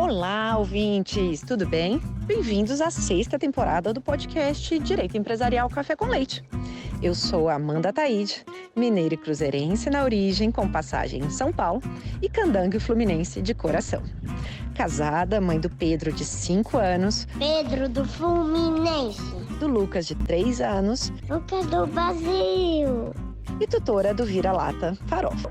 Olá, ouvintes! Tudo bem? Bem-vindos à 6ª temporada do podcast Direito Empresarial Café com Leite. Eu sou Amanda Taide, mineira e cruzeirense na origem, com passagem em São Paulo, e candango e fluminense de coração. Casada, mãe do Pedro, de 5 anos. Pedro do Fluminense. Do Lucas, de 3 anos. Lucas do Brasil. E tutora do Vira-Lata Farofa.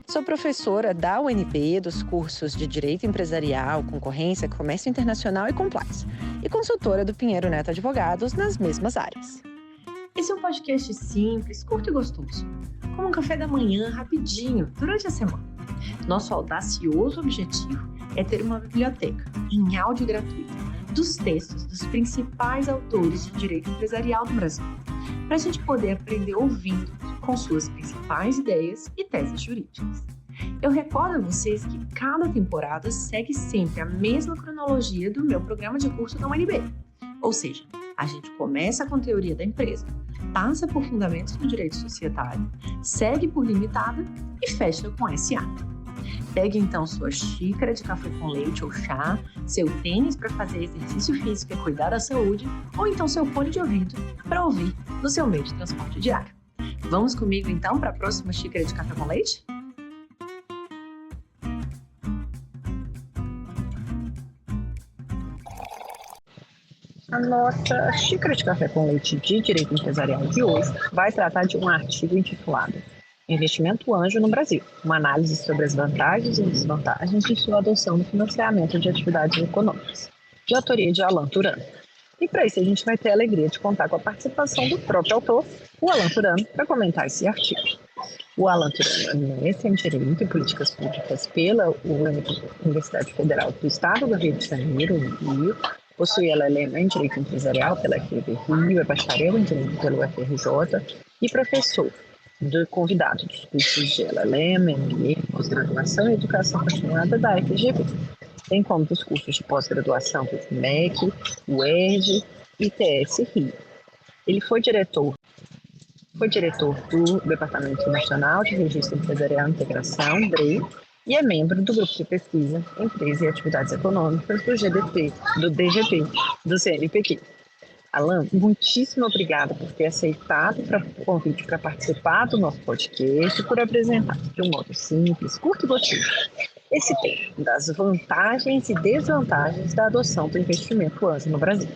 Sou professora da UNB dos cursos de Direito Empresarial, Concorrência, Comércio Internacional e Compliance. E consultora do Pinheiro Neto Advogados nas mesmas áreas. Esse é um podcast simples, curto e gostoso. Como um café da manhã, rapidinho, durante a semana. Nosso audacioso objetivo é ter uma biblioteca, em áudio gratuito, dos textos dos principais autores de direito empresarial do Brasil, para a gente poder aprender ouvindo com suas principais ideias e teses jurídicas. Eu recordo a vocês que cada temporada segue sempre a mesma cronologia do meu programa de curso da UNB. Ou seja, a gente começa com teoria da empresa, passa por fundamentos do direito societário, segue por limitada e fecha com SA. Pegue então sua xícara de café com leite ou chá, seu tênis para fazer exercício físico e cuidar da saúde, ou então seu fone de ouvido para ouvir no seu meio de transporte diário. Vamos comigo então para a próxima xícara de café com leite? A nossa xícara de café com leite de direito empresarial de hoje vai tratar de um artigo intitulado Investimento Anjo no Brasil, uma análise sobre as vantagens e desvantagens de sua adoção no financiamento de atividades econômicas, de autoria de Alan Turano. E para isso a gente vai ter a alegria de contar com a participação do próprio autor, o Alan Turano, para comentar esse artigo. O Alan Turano é mestre em Direito e Políticas Públicas pela Universidade Federal do Estado do Rio de Janeiro, no Rio. Possui LLM em Direito Empresarial pela FGV Rio, é bacharel em Direito pelo UFRJ e professor convidado dos cursos de LLM, MBA, pós-graduação e educação continuada da FGV, bem como dos cursos de pós-graduação do MEC, UERJ e TS Rio. Ele foi diretor do Departamento Nacional de Registro Empresarial e Integração, DREI, e é membro do Grupo de Pesquisa Empresa e Atividades Econômicas do GDP, do DGP, do CNPq. Alan, muitíssimo obrigada por ter aceitado o convite para participar do nosso podcast e por apresentar de um modo simples, curto e gostoso esse tema das vantagens e desvantagens da adoção do investimento anjo no Brasil.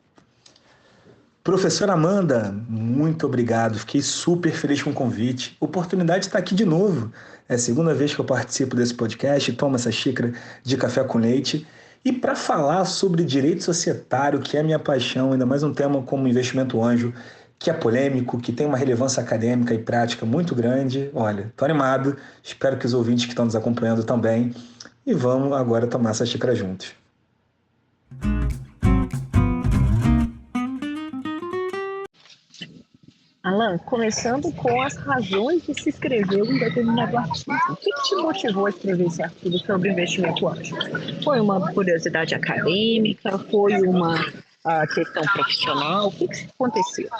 Professora Amanda, muito obrigado. Fiquei super feliz com o convite. Oportunidade de estar aqui de novo. É a segunda vez que eu participo desse podcast, tomo essa xícara de café com leite. E para falar sobre direito societário, que é minha paixão, ainda mais um tema como investimento anjo, que é polêmico, que tem uma relevância acadêmica e prática muito grande. Olha, estou animado, espero que os ouvintes que estão nos acompanhando também. E vamos agora tomar essa xícara juntos. Alan, começando com as razões de se escrever um determinado artigo. O que te motivou a escrever esse artigo sobre investimento anjo? Foi uma curiosidade acadêmica? Foi uma questão profissional? O que aconteceu?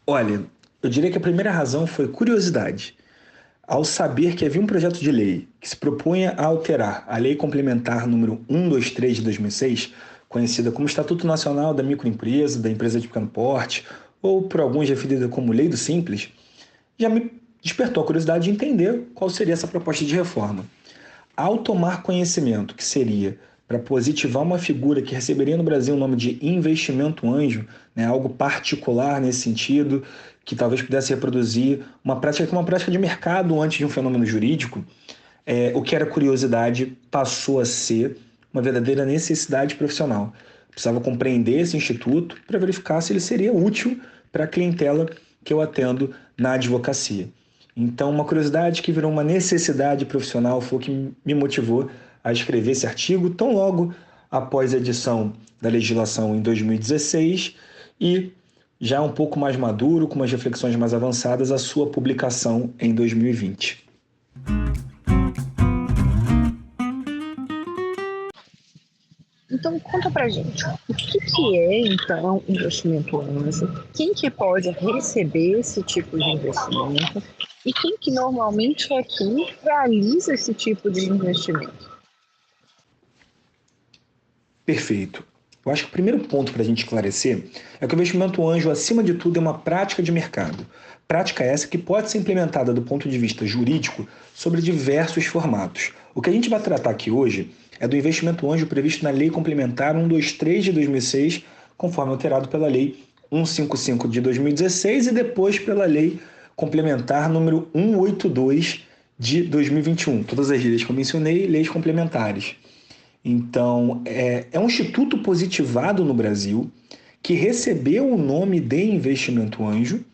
Olha, eu diria que a primeira razão foi curiosidade. Ao saber que havia um projeto de lei que se propunha a alterar a Lei Complementar número 123 de 2006, conhecida como Estatuto Nacional da Microempresa, da Empresa de Pequeno Porte, ou por alguns referida como Lei do Simples, já me despertou a curiosidade de entender qual seria essa proposta de reforma. Ao tomar conhecimento que seria para positivar uma figura que receberia no Brasil o nome de investimento anjo, algo particular nesse sentido, que talvez pudesse reproduzir uma prática de mercado antes de um fenômeno jurídico, o que era curiosidade passou a ser uma verdadeira necessidade profissional. Precisava compreender esse instituto para verificar se ele seria útil para a clientela que eu atendo na advocacia. Então, uma curiosidade que virou uma necessidade profissional foi o que me motivou a escrever esse artigo, tão logo após a edição da legislação em 2016 e, já um pouco mais maduro, com umas reflexões mais avançadas, a sua publicação em 2020. Então, conta pra gente, o que é, então, investimento anjo? Quem que pode receber esse tipo de investimento? E quem que normalmente é quem realiza esse tipo de investimento? Perfeito. Eu acho que o primeiro ponto para a gente esclarecer é que o investimento anjo, acima de tudo, é uma prática de mercado. Prática essa que pode ser implementada do ponto de vista jurídico sobre diversos formatos. O que a gente vai tratar aqui hoje é do investimento anjo previsto na Lei Complementar 123 de 2006, conforme alterado pela Lei 155 de 2016 e depois pela Lei Complementar número 182 de 2021. Todas as leis que eu mencionei, leis complementares. Então, é um instituto positivado no Brasil que recebeu o nome de investimento anjo,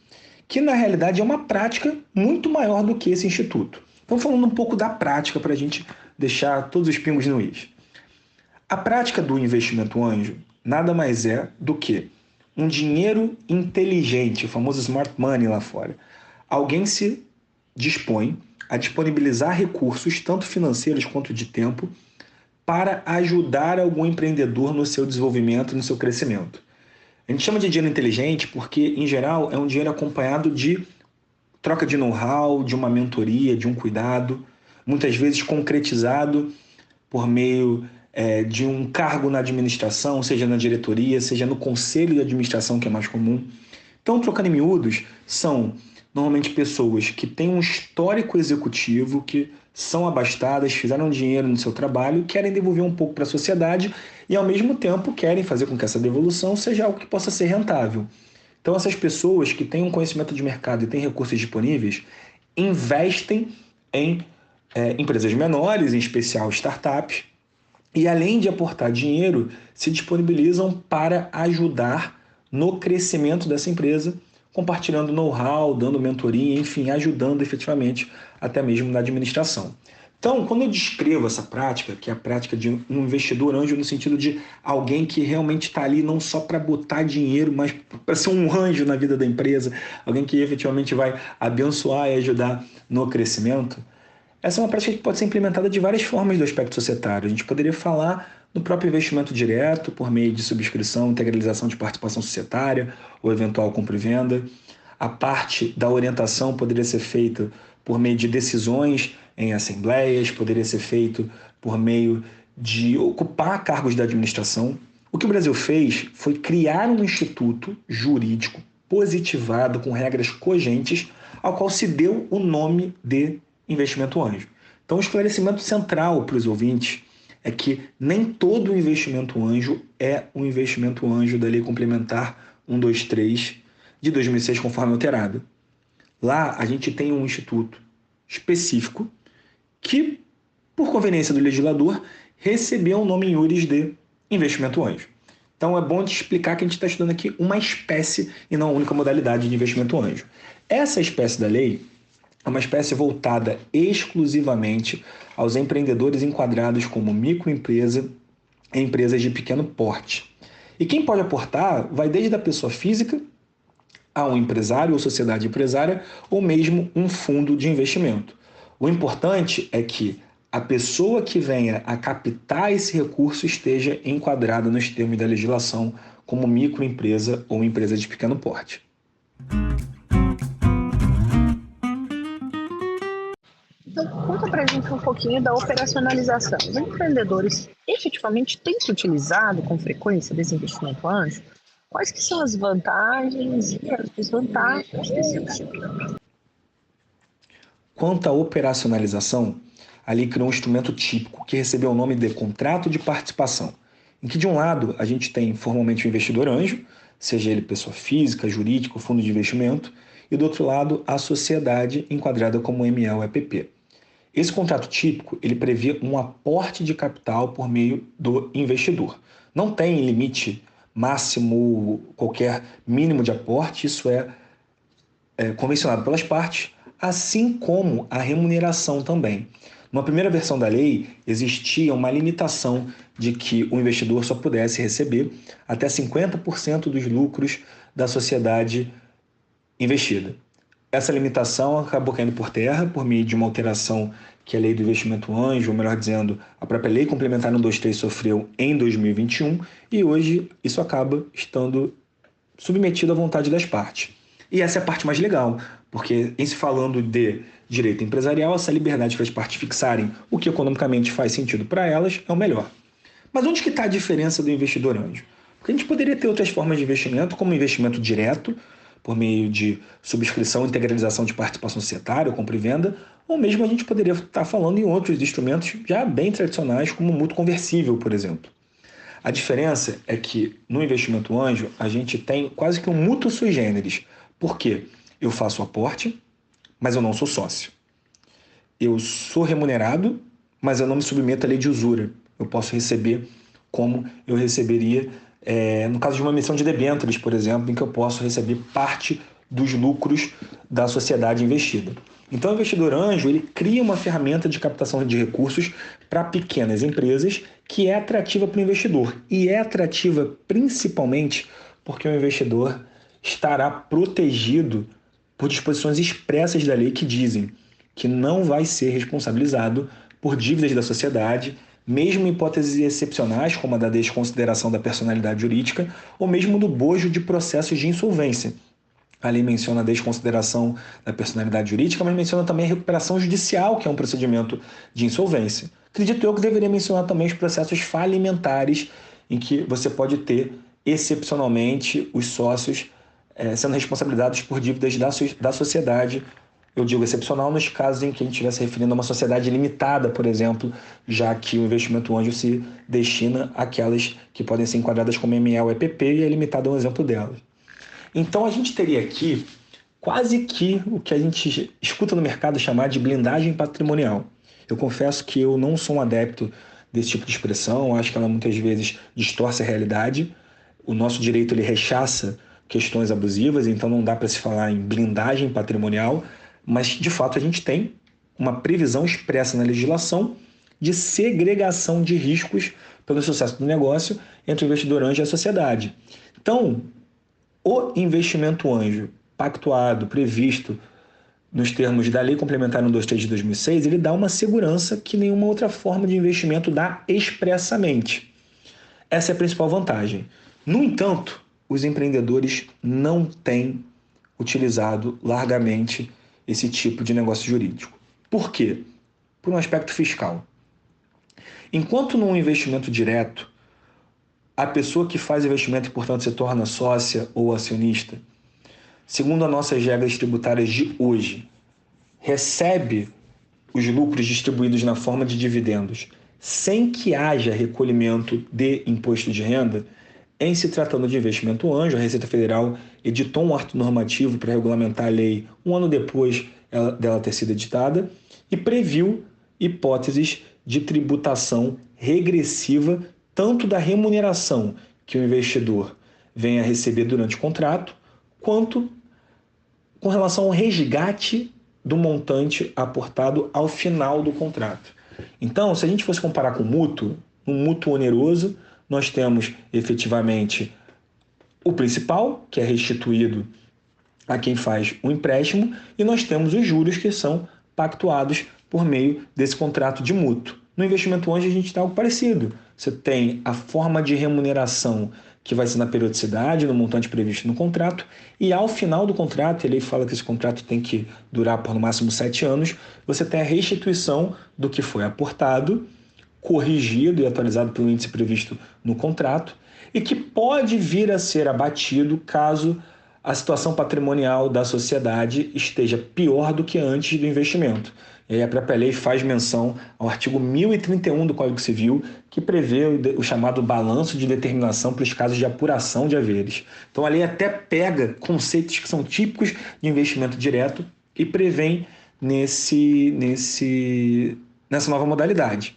que na realidade é uma prática muito maior do que esse instituto. Então, falando um pouco da prática para a gente deixar todos os pingos no is. A prática do investimento anjo nada mais é do que um dinheiro inteligente, o famoso smart money lá fora. Alguém se dispõe a disponibilizar recursos, tanto financeiros quanto de tempo, para ajudar algum empreendedor no seu desenvolvimento, no seu crescimento. A gente chama de dinheiro inteligente porque, em geral, é um dinheiro acompanhado de troca de know-how, de uma mentoria, de um cuidado, muitas vezes concretizado por meio de um cargo na administração, seja na diretoria, seja no conselho de administração, que é mais comum. Então, trocando em miúdos, são normalmente pessoas que têm um histórico executivo, que são abastadas, fizeram dinheiro no seu trabalho, querem devolver um pouco para a sociedade e, ao mesmo tempo, querem fazer com que essa devolução seja algo que possa ser rentável. Então, essas pessoas que têm um conhecimento de mercado e têm recursos disponíveis, investem em empresas menores, em especial startups, e além de aportar dinheiro, se disponibilizam para ajudar no crescimento dessa empresa, compartilhando know-how, dando mentoria, enfim, ajudando efetivamente até mesmo na administração. Então, quando eu descrevo essa prática, que é a prática de um investidor anjo no sentido de alguém que realmente está ali não só para botar dinheiro, mas para ser um anjo na vida da empresa, alguém que efetivamente vai abençoar e ajudar no crescimento, essa é uma prática que pode ser implementada de várias formas do aspecto societário. A gente poderia falar no próprio investimento direto, por meio de subscrição, integralização de participação societária ou eventual compra e venda. A parte da orientação poderia ser feita por meio de decisões em assembleias, poderia ser feito por meio de ocupar cargos da administração. O que o Brasil fez foi criar um instituto jurídico positivado com regras cogentes, ao qual se deu o nome de investimento anjo. Então, o esclarecimento central para os ouvintes é que nem todo investimento anjo é um investimento anjo da Lei Complementar 123 de 2006, conforme alterada. Lá, a gente tem um instituto específico que, por conveniência do legislador, recebeu o nome em iuris de investimento anjo. Então, é bom te explicar que a gente está estudando aqui uma espécie e não a única modalidade de investimento anjo. Essa espécie da lei é uma espécie voltada exclusivamente aos empreendedores enquadrados como microempresa e empresas de pequeno porte. E quem pode aportar vai desde a pessoa física a um empresário ou sociedade empresária ou mesmo um fundo de investimento. O importante é que a pessoa que venha a captar esse recurso esteja enquadrada nos termos da legislação como microempresa ou empresa de pequeno porte. Então, conta pra gente um pouquinho da operacionalização. Os empreendedores efetivamente têm se utilizado com frequência desse investimento anjo? Quais que são as vantagens e as desvantagens desse tipo? Quanto à operacionalização, a lei criou um instrumento típico que recebeu o nome de contrato de participação, em que de um lado a gente tem formalmente o investidor anjo, seja ele pessoa física, jurídica, fundo de investimento, e do outro lado a sociedade enquadrada como ME ou EPP. Esse contrato típico, ele prevê um aporte de capital por meio do investidor. Não tem limite máximo, qualquer mínimo de aporte, isso é convencionado pelas partes, assim como a remuneração também. Numa primeira versão da lei, existia uma limitação de que o investidor só pudesse receber até 50% dos lucros da sociedade investida. Essa limitação acabou caindo por terra por meio de uma alteração que a lei do investimento anjo, ou melhor dizendo, a própria lei complementar 123 sofreu em 2021 e hoje isso acaba estando submetido à vontade das partes. E essa é a parte mais legal, porque em se falando de direito empresarial, essa liberdade para as partes fixarem o que economicamente faz sentido para elas é o melhor. Mas onde que está a diferença do investidor anjo? Porque a gente poderia ter outras formas de investimento, como investimento direto, por meio de subscrição e integralização de participação societária, compra e venda, ou mesmo a gente poderia estar falando em outros instrumentos já bem tradicionais, como o mútuo conversível, por exemplo. A diferença é que no investimento anjo a gente tem quase que um mútuo sui generis. Por quê? Eu faço o aporte, mas eu não sou sócio. Eu sou remunerado, mas eu não me submeto à lei de usura. Eu posso receber como eu receberia no caso de uma emissão de debêntures, por exemplo, em que eu posso receber parte dos lucros da sociedade investida. Então, o investidor anjo ele cria uma ferramenta de captação de recursos para pequenas empresas que é atrativa para o investidor. E é atrativa principalmente porque o investidor estará protegido por disposições expressas da lei que dizem que não vai ser responsabilizado por dívidas da sociedade, mesmo em hipóteses excepcionais, como a da desconsideração da personalidade jurídica, ou mesmo do bojo de processos de insolvência. A lei menciona a desconsideração da personalidade jurídica, mas menciona também a recuperação judicial, que é um procedimento de insolvência. Acredito eu que deveria mencionar também os processos falimentares, em que você pode ter, excepcionalmente, os sócios sendo responsabilizados por dívidas da sociedade. Eu digo excepcional nos casos em que a gente estiver se referindo a uma sociedade limitada, por exemplo, já que o investimento anjo se destina àquelas que podem ser enquadradas como ME ou EPP e é limitado a um exemplo delas. Então a gente teria aqui quase que o que a gente escuta no mercado chamar de blindagem patrimonial. Eu confesso que eu não sou um adepto desse tipo de expressão, acho que ela muitas vezes distorce a realidade. O nosso direito ele rechaça questões abusivas, então não dá para se falar em blindagem patrimonial, mas de fato a gente tem uma previsão expressa na legislação de segregação de riscos pelo sucesso do negócio entre o investidor anjo e a sociedade. Então, o investimento anjo pactuado, previsto nos termos da Lei Complementar 123 de 2006, ele dá uma segurança que nenhuma outra forma de investimento dá expressamente. Essa é a principal vantagem. No entanto, os empreendedores não têm utilizado largamente esse tipo de negócio jurídico. Por quê? Por um aspecto fiscal. Enquanto num investimento direto, a pessoa que faz investimento e, portanto, se torna sócia ou acionista, segundo as nossas regras tributárias de hoje, recebe os lucros distribuídos na forma de dividendos sem que haja recolhimento de imposto de renda, em se tratando de investimento anjo, a Receita Federal editou um ato normativo para regulamentar a lei um ano depois dela ter sido editada e previu hipóteses de tributação regressiva tanto da remuneração que o investidor venha a receber durante o contrato, quanto com relação ao resgate do montante aportado ao final do contrato. Então, se a gente fosse comparar com um mútuo oneroso, nós temos efetivamente o principal, que é restituído a quem faz o empréstimo, e nós temos os juros que são pactuados por meio desse contrato de mútuo. No investimento anjo a gente tem algo parecido. Você tem a forma de remuneração que vai ser na periodicidade, no montante previsto no contrato, e ao final do contrato, a lei fala que esse contrato tem que durar por no máximo 7 anos, você tem a restituição do que foi aportado, corrigido e atualizado pelo índice previsto no contrato, e que pode vir a ser abatido caso a situação patrimonial da sociedade esteja pior do que antes do investimento. E aí a própria lei faz menção ao artigo 1031 do Código Civil, que prevê o chamado balanço de determinação para os casos de apuração de haveres. Então a lei até pega conceitos que são típicos de investimento direto e prevém nessa nova modalidade.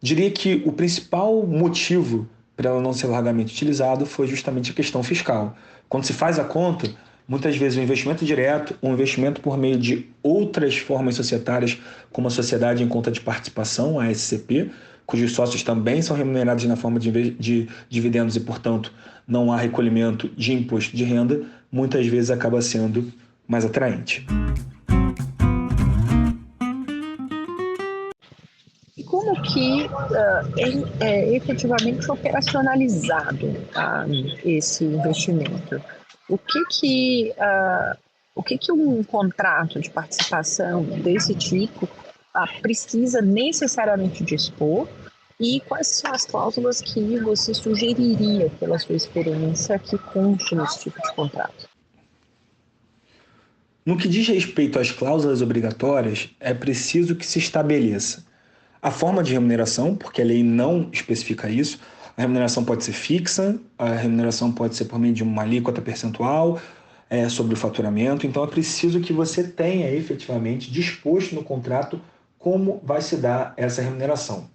Diria que o principal motivo para ela não ser largamente utilizado foi justamente a questão fiscal. Quando se faz a conta, muitas vezes o investimento direto, um investimento por meio de outras formas societárias, como a sociedade em conta de participação, a SCP, cujos sócios também são remunerados na forma de dividendos e, portanto, não há recolhimento de imposto de renda, muitas vezes acaba sendo mais atraente. como que é efetivamente operacionalizado esse investimento? O que um contrato de participação desse tipo precisa necessariamente dispor e quais são as cláusulas que você sugeriria, pela sua experiência, que conste nesse tipo de contrato? No que diz respeito às cláusulas obrigatórias, é preciso que se estabeleça a forma de remuneração, porque a lei não especifica isso. A remuneração pode ser fixa, a remuneração pode ser por meio de uma alíquota percentual sobre o faturamento. Então, é preciso que você tenha efetivamente disposto no contrato como vai se dar essa remuneração.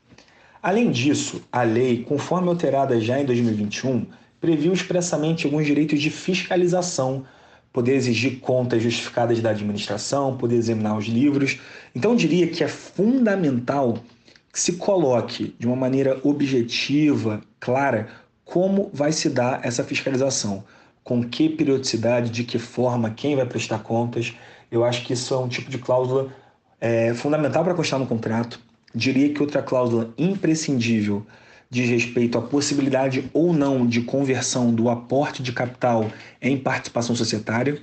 Além disso, a lei, conforme alterada já em 2021, previu expressamente alguns direitos de fiscalização, poder exigir contas justificadas da administração, poder examinar os livros. Então, eu diria que é fundamental que se coloque de uma maneira objetiva, clara, como vai se dar essa fiscalização, com que periodicidade, de que forma, quem vai prestar contas. Eu acho que isso é um tipo de cláusula fundamental para constar no contrato. Diria que outra cláusula imprescindível diz respeito à possibilidade ou não de conversão do aporte de capital em participação societária.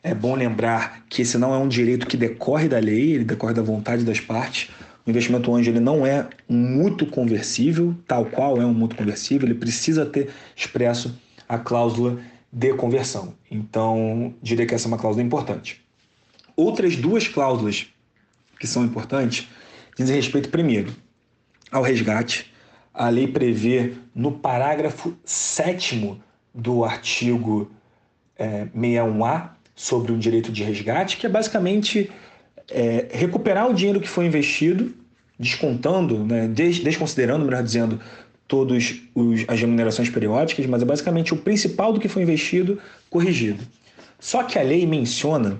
É bom lembrar que esse não é um direito que decorre da lei, ele decorre da vontade das partes. O investimento anjo ele não é um mútuo conversível, tal qual é um mútuo conversível, ele precisa ter expresso a cláusula de conversão. Então, diria que essa é uma cláusula importante. Outras duas cláusulas que são importantes dizem respeito, primeiro, ao resgate. A lei prevê no parágrafo 7º do artigo 61A sobre o direito de resgate, que é basicamente recuperar o dinheiro que foi investido, descontando, desconsiderando, melhor dizendo, todas as remunerações periódicas, mas é basicamente o principal do que foi investido corrigido. Só que a lei menciona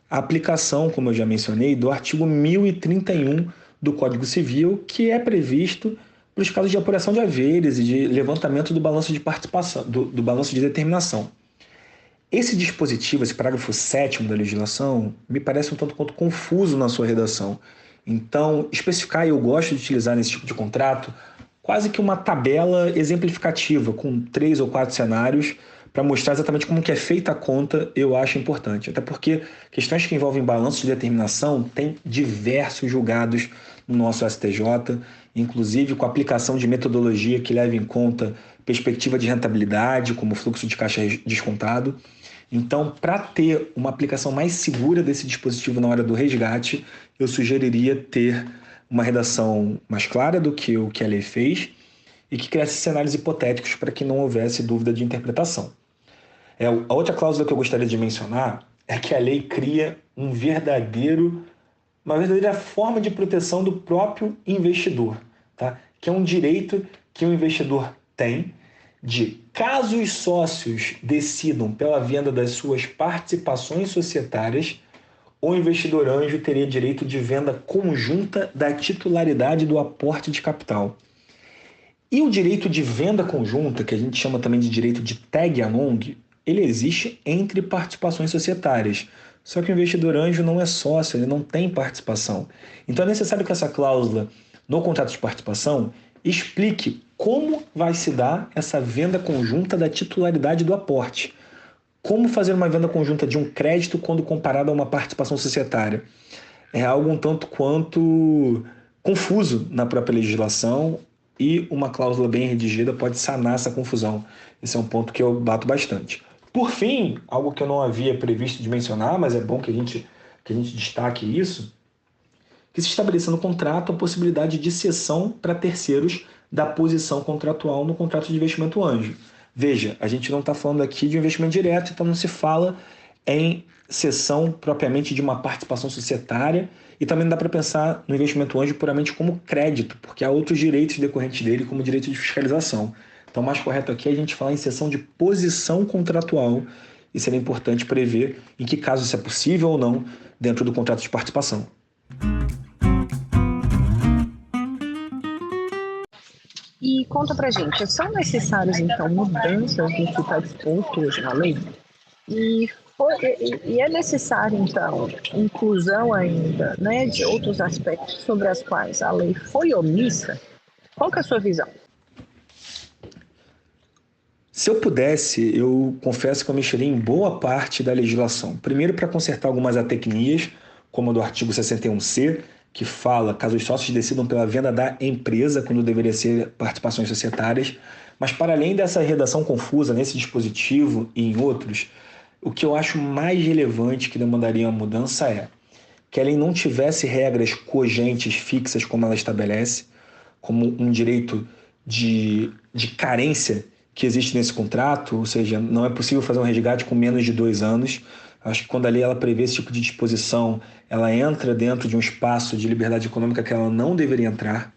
a aplicação, como eu já mencionei, do artigo 1031 do Código Civil, que é previsto para os casos de apuração de haveres e de levantamento do balanço de participação, do balanço de determinação. Esse dispositivo, esse parágrafo 7º da legislação, me parece um tanto quanto confuso na sua redação. Então, especificar, eu gosto de utilizar nesse tipo de contrato, quase que uma tabela exemplificativa, com 3 ou 4 cenários, para mostrar exatamente como que é feita a conta, eu acho importante. Até porque questões que envolvem balanço de determinação têm diversos julgados no nosso STJ, inclusive com a aplicação de metodologia que leva em conta perspectiva de rentabilidade, como fluxo de caixa descontado. Então, para ter uma aplicação mais segura desse dispositivo na hora do resgate, eu sugeriria ter uma redação mais clara do que o que a lei fez e que criasse cenários hipotéticos para que não houvesse dúvida de interpretação. A outra cláusula que eu gostaria de mencionar é que a lei cria uma verdadeira forma de proteção do próprio investidor, tá? Que é um direito que o investidor tem de, caso os sócios decidam pela venda das suas participações societárias, o investidor anjo teria direito de venda conjunta da titularidade do aporte de capital. E o direito de venda conjunta, que a gente chama também de direito de tag-along, ele existe entre participações societárias. Só que o investidor anjo não é sócio, ele não tem participação. Então é necessário que essa cláusula no contrato de participação explique como vai se dar essa venda conjunta da titularidade do aporte. Como fazer uma venda conjunta de um crédito quando comparado a uma participação societária? É algo um tanto quanto confuso na própria legislação e uma cláusula bem redigida pode sanar essa confusão. Esse é um ponto que eu bato bastante. Por fim, algo que eu não havia previsto de mencionar, mas é bom que a gente destaque isso, que se estabeleça no contrato a possibilidade de cessão para terceiros da posição contratual no contrato de investimento anjo. Veja, a gente não está falando aqui de um investimento direto, então não se fala em cessão propriamente de uma participação societária e também não dá para pensar no investimento anjo puramente como crédito, porque há outros direitos decorrentes dele, como direito de fiscalização. Então, o mais correto aqui é a gente falar em cessão de posição contratual e seria importante prever em que caso isso é possível ou não dentro do contrato de participação. E conta pra gente, são necessárias então mudanças no que está disposto hoje na lei? E E é necessário, então, inclusão ainda, né, de outros aspectos sobre as quais a lei foi omissa? Qual que é a sua visão? Se eu pudesse, eu confesso que eu mexeria em boa parte da legislação. Primeiro, para consertar algumas atecnias, como a do artigo 61C, que fala caso os sócios decidam pela venda da empresa, quando deveria ser participações societárias. Mas, para além dessa redação confusa nesse dispositivo e em outros, o que eu acho mais relevante que demandaria uma mudança é que a lei não tivesse regras cogentes, fixas, como ela estabelece, como um direito de carência que existe nesse contrato, ou seja, não é possível fazer um resgate com menos de 2 anos. Acho que quando a lei ela prevê esse tipo de disposição, ela entra dentro de um espaço de liberdade econômica que ela não deveria entrar.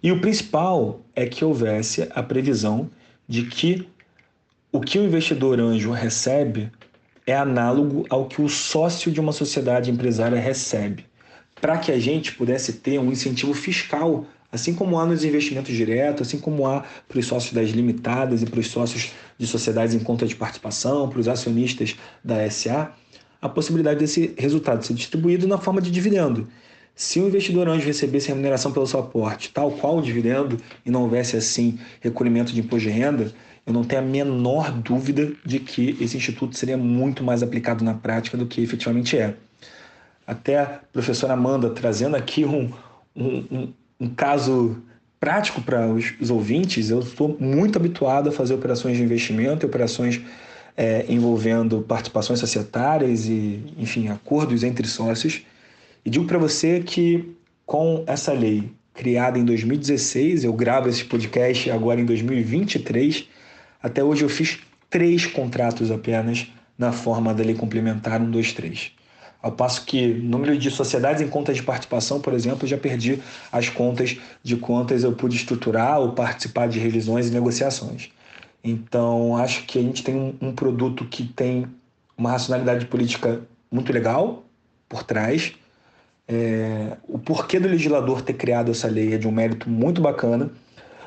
E o principal é que houvesse a previsão de que o que o investidor anjo recebe é análogo ao que o sócio de uma sociedade empresária recebe, para que a gente pudesse ter um incentivo fiscal, assim como há nos investimentos diretos, assim como há para os sócios das limitadas e para os sócios de sociedades em conta de participação, para os acionistas da SA, a possibilidade desse resultado ser distribuído na forma de dividendo. Se o investidor anjo recebesse remuneração pelo seu aporte, tal qual o dividendo, e não houvesse assim recolhimento de imposto de renda, eu não tenho a menor dúvida de que esse instituto seria muito mais aplicado na prática do que efetivamente é. Até a professora Amanda trazendo aqui um caso prático para os ouvintes, eu estou muito habituado a fazer operações de investimento, operações envolvendo participações societárias e, enfim, acordos entre sócios. E digo para você que com essa lei criada em 2016, eu gravo esse podcast agora em 2023, até hoje eu fiz 3 contratos apenas na forma da lei complementar 123. Ao passo que no número de sociedades em contas de participação, por exemplo, eu já perdi as contas de quantas eu pude estruturar ou participar de revisões e negociações. Então, acho que a gente tem um produto que tem uma racionalidade política muito legal por trás. O porquê do legislador ter criado essa lei é de um mérito muito bacana.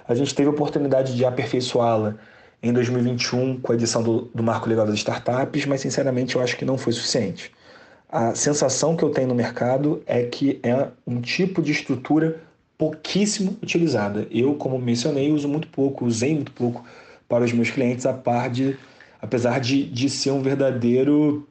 A gente teve a oportunidade de aperfeiçoá-la em 2021 com a edição do Marco Legal das Startups, mas sinceramente eu acho que não foi suficiente. A sensação que eu tenho no mercado é que é um tipo de estrutura pouquíssimo utilizada. Eu, como mencionei, uso muito pouco, usei muito pouco para os meus clientes, apesar de ser um verdadeiro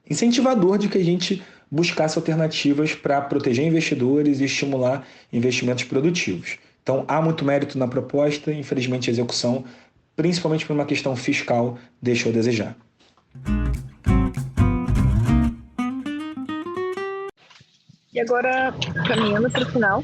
incentivador de que a gente buscasse alternativas para proteger investidores e estimular investimentos produtivos. Então, há muito mérito na proposta, infelizmente a execução, principalmente por uma questão fiscal, deixou a desejar. E agora, caminhando para o final,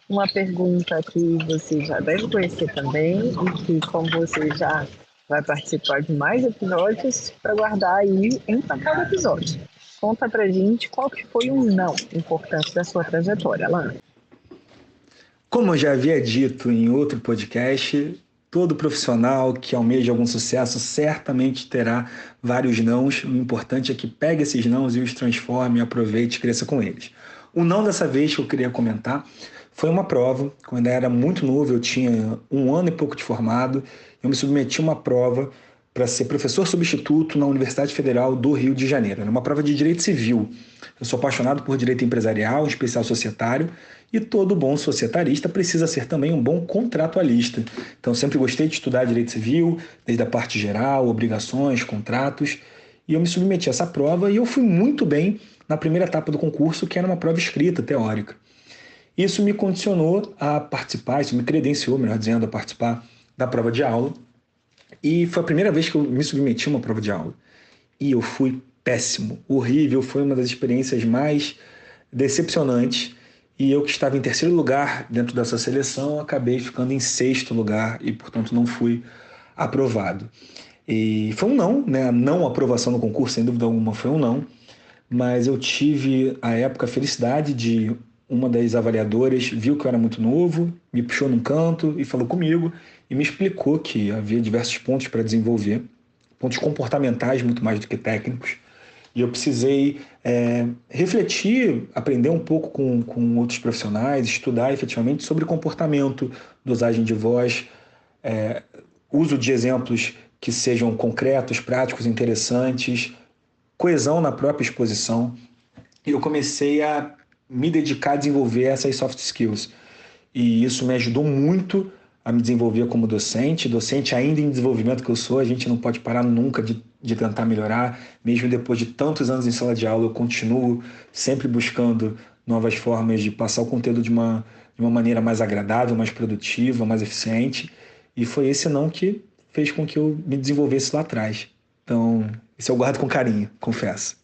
uma pergunta que você já deve conhecer também e que, como você já vai participar de mais episódios, para guardar aí em cada episódio. Conta pra gente qual que foi um não importante da sua trajetória, Alana. Como eu já havia dito em outro podcast, todo profissional que almeja algum sucesso certamente terá vários nãos. O importante é que pegue esses nãos e os transforme, aproveite e cresça com eles. O não dessa vez que eu queria comentar foi uma prova, quando eu era muito novo, eu tinha 1 ano e pouco de formado, eu me submeti a uma prova para ser professor substituto na Universidade Federal do Rio de Janeiro. Era uma prova de direito civil. Eu sou apaixonado por direito empresarial, em especial societário, e todo bom societarista precisa ser também um bom contratualista. Então, sempre gostei de estudar direito civil, desde a parte geral, obrigações, contratos, e eu me submeti a essa prova e eu fui muito bem na primeira etapa do concurso, que era uma prova escrita, teórica. Isso me condicionou a participar, isso me credenciou, melhor dizendo, a participar da prova de aula. E foi a primeira vez que eu me submeti a uma prova de aula. E eu fui péssimo, horrível, foi uma das experiências mais decepcionantes. E eu que estava em 3º lugar dentro dessa seleção, acabei ficando em 6º lugar e, portanto, não fui aprovado. E foi um não, né? A não aprovação no concurso, sem dúvida alguma, foi um não. Mas eu tive, à época, a felicidade de uma das avaliadoras viu que eu era muito novo, me puxou num canto e falou comigo e me explicou que havia diversos pontos para desenvolver, pontos comportamentais muito mais do que técnicos, e eu precisei refletir, aprender um pouco com outros profissionais, estudar efetivamente sobre comportamento, dosagem de voz, uso de exemplos que sejam concretos, práticos, interessantes, coesão na própria exposição. E eu comecei a me dedicar a desenvolver essas soft skills. E isso me ajudou muito a me desenvolver como docente ainda em desenvolvimento que eu sou, a gente não pode parar nunca de tentar melhorar, mesmo depois de tantos anos em sala de aula, eu continuo sempre buscando novas formas de passar o conteúdo de uma maneira mais agradável, mais produtiva, mais eficiente, e foi esse não que fez com que eu me desenvolvesse lá atrás. Então, isso eu guardo com carinho, confesso.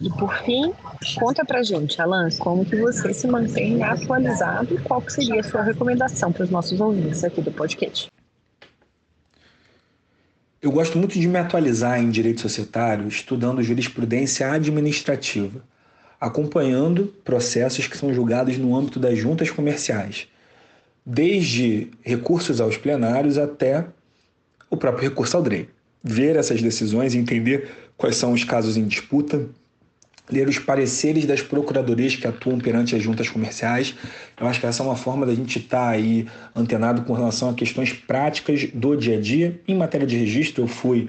E por fim, conta pra gente, Alan, como que você se mantém atualizado e qual que seria a sua recomendação para os nossos ouvintes aqui do podcast? Eu gosto muito de me atualizar em direito societário estudando jurisprudência administrativa, acompanhando processos que são julgados no âmbito das juntas comerciais, desde recursos aos plenários até o próprio recurso ao DREI. Ver essas decisões e entender quais são os casos em disputa, ler os pareceres das procuradorias que atuam perante as juntas comerciais. Eu acho que essa é uma forma da gente estar aí antenado com relação a questões práticas do dia a dia. Em matéria de registro, eu fui,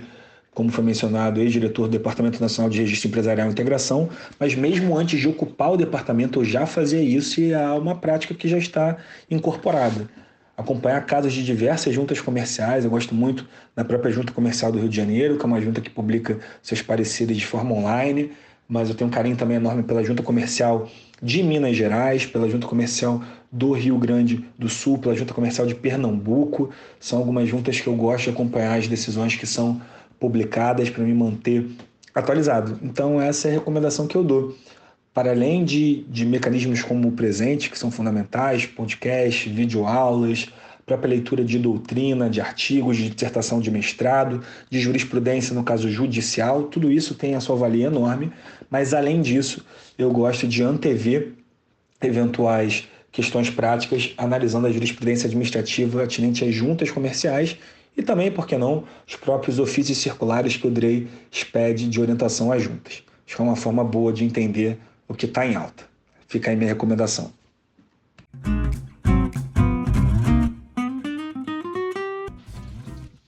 como foi mencionado, ex-diretor do Departamento Nacional de Registro Empresarial e Integração, mas mesmo antes de ocupar o departamento, eu já fazia isso e é uma prática que já está incorporada. Acompanhar casos de diversas juntas comerciais, eu gosto muito da própria Junta Comercial do Rio de Janeiro, que é uma junta que publica seus pareceres de forma online, mas eu tenho um carinho também enorme pela Junta Comercial de Minas Gerais, pela Junta Comercial do Rio Grande do Sul, pela Junta Comercial de Pernambuco. São algumas juntas que eu gosto de acompanhar as decisões que são publicadas para me manter atualizado. Então essa é a recomendação que eu dou. Para além de mecanismos como o presente, que são fundamentais, podcast, videoaulas, própria leitura de doutrina, de artigos, de dissertação de mestrado, de jurisprudência, no caso judicial, tudo isso tem a sua valia enorme, mas além disso, eu gosto de antever eventuais questões práticas, analisando a jurisprudência administrativa atinente às juntas comerciais e também, por que não, os próprios ofícios circulares que o DREI expede de orientação às juntas. Acho que é uma forma boa de entender o que está em alta. Fica aí minha recomendação.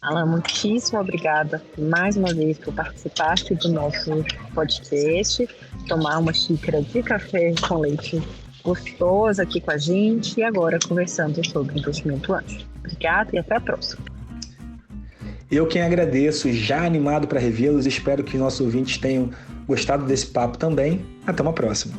Alan, muitíssimo obrigada mais uma vez por participar aqui do nosso podcast, tomar uma xícara de café com leite gostoso aqui com a gente e agora conversando sobre investimento anjo. Obrigada e até a próxima. Eu quem agradeço, já animado para revê-los, espero que nossos ouvintes tenham gostado desse papo também. Até uma próxima.